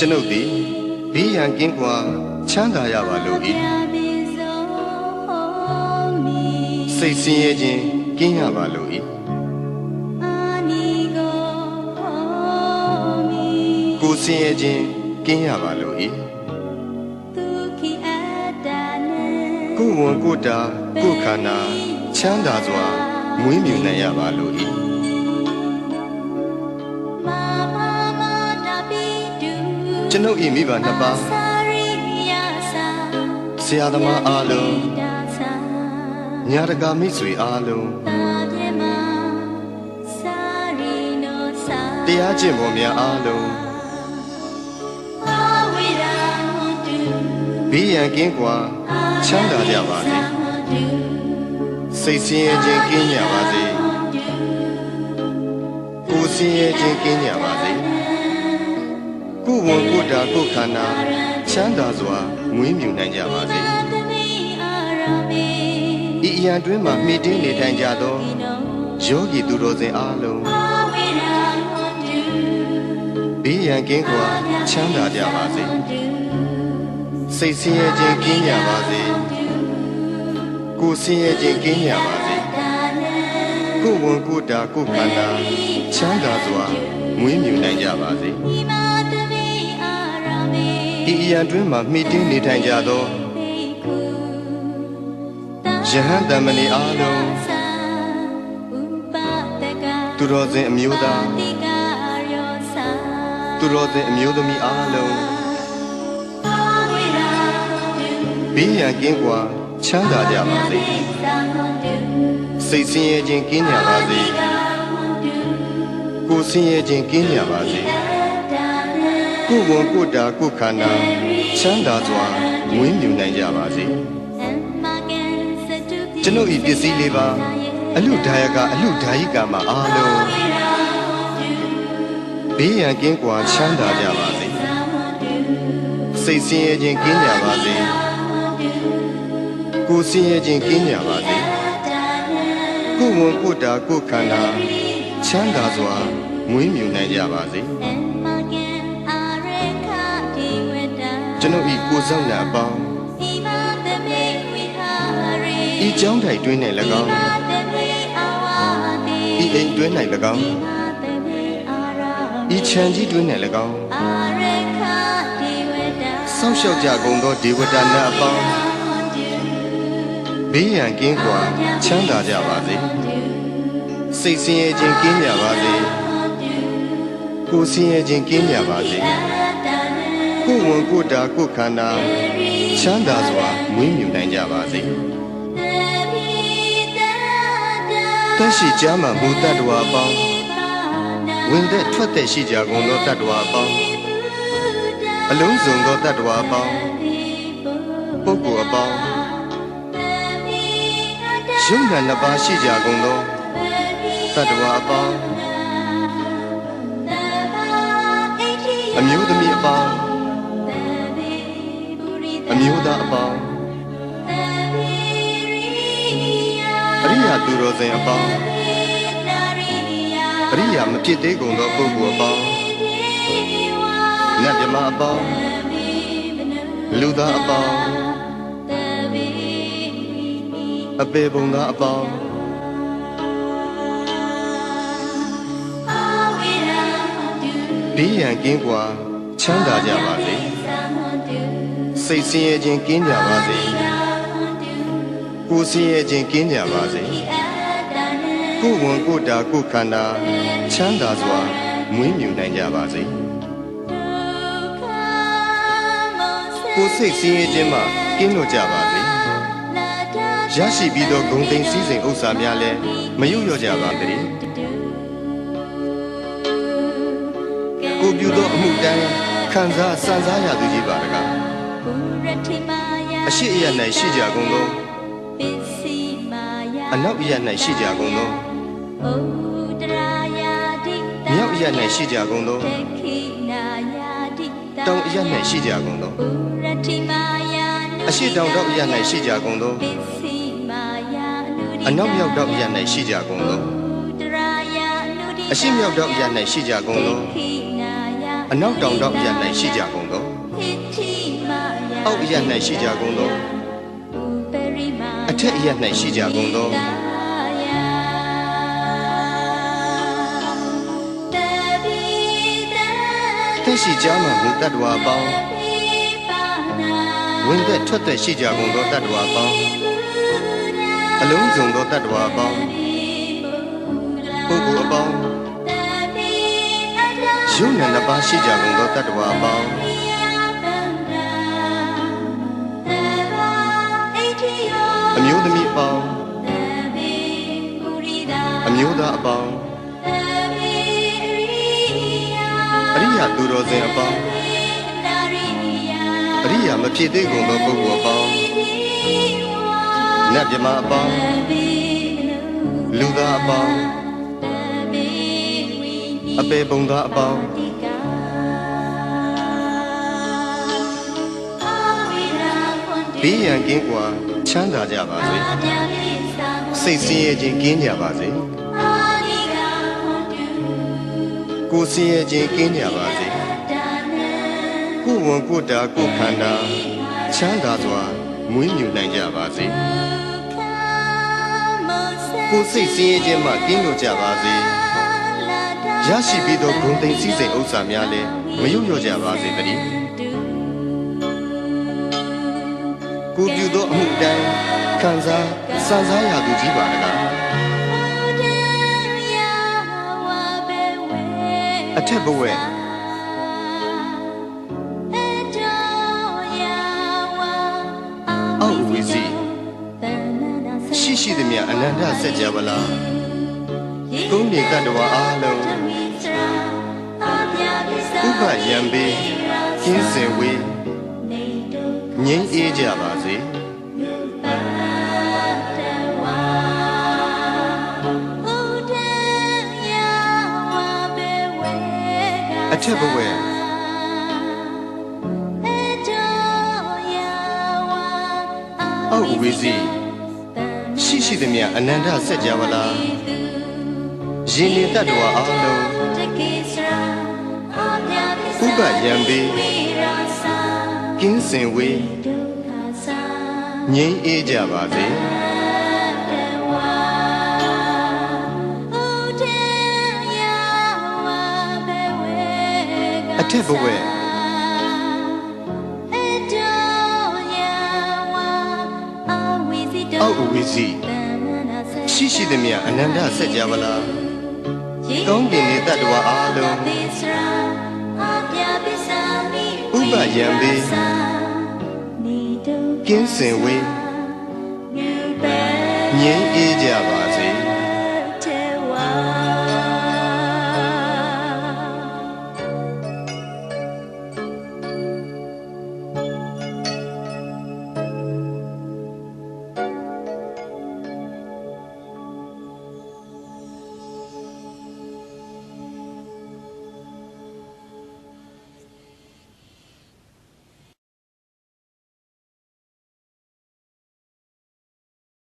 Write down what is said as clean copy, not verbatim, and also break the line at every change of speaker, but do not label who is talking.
ကျွန်ုပ်သည်ဘေးရန်ကင်းကွာချမ်းသာရပါလို့၏စိတ်ဆင်းရဲခြင်းကင်းရပါလို့၏ကိုယ်ဆင်းရဲခြင်းကင်းရပါလို့၏ကိုယ်ဝန်ကိုယ်တာကိုယ်ခန္ဓာချမ်းသာစွာမွေးမြူနိုင်ရပါလို့၏ကျွန်ုပ်၏မိဘနှစ်ပါးဆရာသမားအားလုံးညာတကာမိတ်ဆွေအားလုံးတရားကျင့်ပေါ်များအားလုံးဘေးရန်ကင်းကွာချမ်းသာကြပါစေစိတ်ဆင်းရဲခြင်းကင်းကြပါစေကိုယ်ဆင်းရဲခြင်းကင်းကြပါစေကိုယ်ဝန်ကိုယ်တာကိုယ်ခန္ဓာချမ်းသာစွာမွေးမြူနိုင်ကြပါစေဤအရာတွင်မှမှီတင်းနေထိုင်ကြသောယောဂီသူတော်စင်အားလုံးဘေးရန်ကင်းကွာချမ်းသာကြပါစေစိတ်ဆင်းရဲခြင်းကင်းကြပါစေကိုယ်ဆင်းရဲခြင်းကင်းကြပါစေကိုယ်ဝန်ကိုယ်တာကိုယ်ခန္ဓာချမ်းသာစွာမွေးမြူနိုင်ကြပါစေဤအရာတွင်မှမှီတင်းနေထိုင်ကြသောယဟန်တမဏေအားလုံးသူတော်စင်အမျိုးသားသူတော်စင်အမျိုးသမီးအားလုံးဘေးရန်ကင်းကွာချမ်းသာကြပါစေစိတ်ဆင်းရဲခြင်းကင်းကြပါစေကိုယ်ဆင်းရဲခြင်းကင်းကြပါစေကိုယ်ဝန်ကိုယ်တာကိုယ်ခန္ဓာချမ်းသာစွာမွေးမြူနိုင်ကြပါစေကျွန်ုပ်ဤပစ္စည်းလေးပါအလူဒါယကအလူဒါယိကာမအားလုံးဘေးရန်ကင်းကွာချမ်းသာကြပါစေစိတ်ဆင်းရဲခြင်းကင်းကြပါစေကိုယ်ဆင်းရဲခြင်းကင်းကြပါစေကိုယ်ဝန်ကိုယ်တာကိုယ်ခန္ဓာချမ်းသာစွာမွေးမြူနိုင်ကြပါစေကျွန်ုပ်ဤကိုယ်ဆောင်နာအပေါင်းဤကြောင်းထိုင်တွင်း၌၎င်းဤအိမ်တွင်း၌၎င်းဤခြံကြီးတွင်း၌၎င်းဆောက်ရှောက်ကြကုန်သောဒေဝတာနာအပေါင်းဘေးရန်ကင်းကွာချမ်းသာကြပါစေစိတ်ဆင်းရဲခြင်းကင်းကြပါစေကိုယ်ဆင်းရဲခြင်းကင်းကြပါစေကိုယ်ဝန်ကိုယ်တာကိုယ်ခန္ဓာချမ်းသာစွာမွေးမြူနိုင်ကြပါစေသက်ရှိကြမှာမူတ္တဝါအပေါင်းဝင်သက်ထွက်သက်ရှိကြကုန်သောတတ္တဝါအပေါင်းအလုံးစုံသောတတ္တဝါအပေါင်းပုဂ္ဂိုလ်အပေါင်းယုံနာနှစ်ပါးရှိကြကုန်သောတတ္တဝါအပေါင်းအမျိုးသမီးအပေါင်းအမျိုးသားအပေါင်းအရိယာသူတော်စင်အပေါင်းအရိယာမဖြစ်သေးကုန်သောပုဂ္ဂိုလ်အပေါင်းနတ်မြမအပေါင်းလူသားအပေါင်းအပေပုံသားအပေါင်းဘေးရန်ကင်းကွာချမ်းသာကြပါစေစိတ်ဆင်းရဲခြင်းကင်းကြပါစေကိုယ်ဆင်းရဲခြင်းကင်းကြပါစေကိုယ်ဝန်ကိုယ်တာကိုယ်ခန္ဓာချမ်းသာစွာမွေးမြူနိုင်ကြပါစေကိုယ်စိတ်ဆင်းရဲခြင်းမှကင်းလွတ်ကြပါစေရရှိပြီးသောဂုဏ်သိမ်းစည်းစိမ်ဥစ္စာများလည်းမယုတ်လျော့ကြပါစေကိုပြုသောအမှုတန်းခံစားစံစားရသူကြီးပါတကားအရှိအယ၌ရှိကြကုန်သောအနောက်အယ၌ရှိကြကုန်သောမြောက်အယ၌ရှိကြကုန်သောတောင်အယ၌ရှိကြကုန်သောအရှိတောင်တောင်အယ၌ရှိကြကုန်သောအနောက်မြောက်တောင်အယ၌ရှိကြကုန်သောအရှိမြောက်တောင်အယ၌ရှိကြကုန်သော အနောက်တောင်တောင်ရ၌ရှိကြကုန်သောအောက်ရ၌ရှိကြကုန်သောအထက်ရ၌ရှိကြကုန်သောသက်ရှိကြမှမူတတ္တဝါပေါင်းဝင်သက်ထွက်သက်ရှိကြကုန်သောတတ္တဝါပေါင်းအလုံးစုံသောတတ္တဝါပေါင်းပုဂ္ဂိုလ်အပေါင်းယုံနာနှစ်ပါးရှိကြကုန်သောတတ္တဝါပေါင်းအမျိုးသမီးအပေါင်းအမျိုးသားအပေါင်းအရိယာသူတော်စင်အပေါင်းအရိယာမဖြစ်သေးကုန်သောပုဂ္ဂိုလ်အပေါင်းနတ်မြမအပေါင်းလူသားအပေါင်းအပေပုံသားအပေါင်းဘေးရန်ကင်းကွာချမ်းသာကြပါစေစိတ်ဆင်းရဲခြင်းကင်းကြပါစေကိုယ်ဆင်းရဲခြင်းကင်းကြပါစေကိုယ်ဝန်ကိုယ်တာကိုယ်ခန္ဓာချမ်းသာစွာမွေးမြူနိုင်ကြပါစေကိုယ်စိတ်ဆင်းရဲခြင်းမှကင်းလို့ကြပါစေရရှိပြီးသောဂုဏ်သိမ်းစည်းစိမ်ဥစ္စာများလည်းမယုတ်လျော့ကြပါစေတည်းကိုပြုသောအမှုတိုင်းခံစားစံစားရသူကြီးပါတကားအထက်ဘဝအောက်ဝီစီရှိသည်မြအနန္တစัจ java လာကုန်းနေတတ္တဝါအားလုံးဥပယံပေကင်းစင်ဝေးငြိမ်းအေးကြပါစေအထက်ဘဝအောက်ဝီစီရှိသည်မြအနန္တစัจ java လာယင်းနေတတ္တဝါအားလုံးဥပယံပေကင်းစင်ဝေးငြိမ်းအေးကြပါစေအထက်ဘဝအောက်ဝီစီရှိသည်မြအနန္တစัจ java လာကောင်းကင်နေတတ္တဝါအားလုံးဥပယံပေကင်းစင်ဝေးငြိမ်းအေးကြပါ